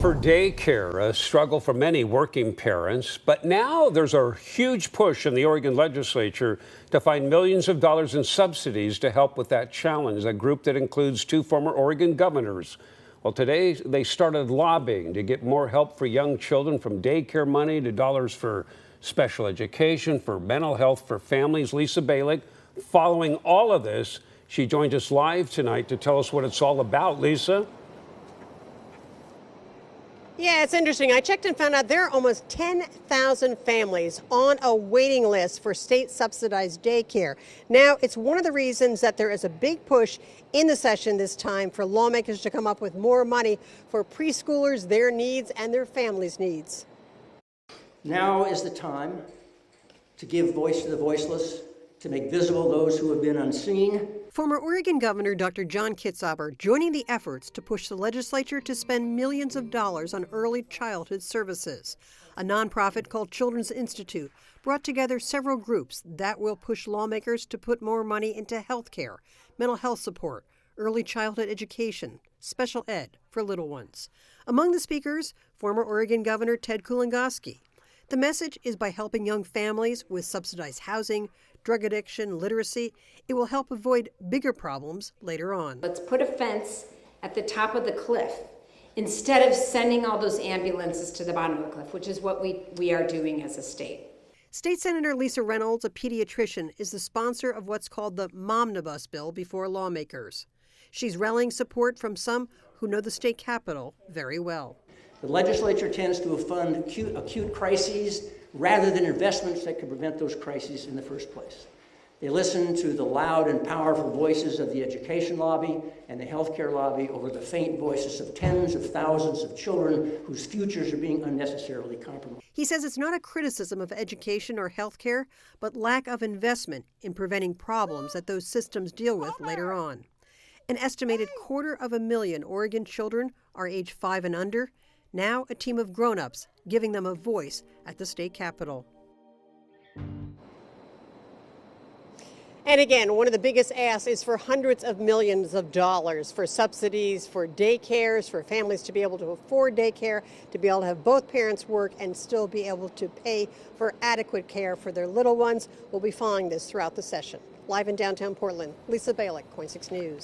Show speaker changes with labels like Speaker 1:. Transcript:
Speaker 1: For daycare, a struggle for many working parents, but now there's a huge push in the Oregon legislature to find millions of dollars in subsidies to help with that challenge, a group that includes two former Oregon governors. Well, today they started lobbying to get more help for young children, from daycare money to dollars for special education, for mental health for families. Lisa Balick, following all of this, she joined us live tonight to tell us what it's all about. Lisa?
Speaker 2: Yeah, it's interesting. I checked and found out there are almost 10,000 families on a waiting list for state-subsidized daycare. Now, it's one of the reasons that there is a big push in the session this time for lawmakers to come up with more money for preschoolers, their needs, and their families' needs.
Speaker 3: Now is the time to give voice to the voiceless, to make visible those who have been unseen.
Speaker 2: Former Oregon Governor Dr. John Kitzhaber joining the efforts to push the legislature to spend millions of dollars on early childhood services. A nonprofit called Children's Institute brought together several groups that will push lawmakers to put more money into health care, mental health support, early childhood education, special ed for little ones. Among the speakers, former Oregon Governor Ted Kulongoski. The message is by helping young families with subsidized housing, drug addiction, literacy, it will help avoid bigger problems later on.
Speaker 4: Let's put a fence at the top of the cliff instead of sending all those ambulances to the bottom of the cliff, which is what we are doing as a state.
Speaker 2: State Senator Lisa Reynolds, a pediatrician, is the sponsor of what's called the Momnibus Bill before lawmakers. She's rallying support from some who know the state capitol very well.
Speaker 3: The legislature tends to fund acute crises rather than investments that could prevent those crises in the first place. They listen to the loud and powerful voices of the education lobby and the healthcare lobby over the faint voices of tens of thousands of children whose futures are being unnecessarily compromised.
Speaker 2: He says it's not a criticism of education or healthcare, but lack of investment in preventing problems that those systems deal with later on. An estimated 250,000 Oregon children are age 5 and under. Now a team of grown-ups giving them a voice at the state capitol. And again, one of the biggest asks is for hundreds of millions of dollars for subsidies, for daycares, for families to be able to afford daycare, to be able to have both parents work and still be able to pay for adequate care for their little ones. We'll be following this throughout the session. Live in downtown Portland, Lisa Balick, KOIN 6 News.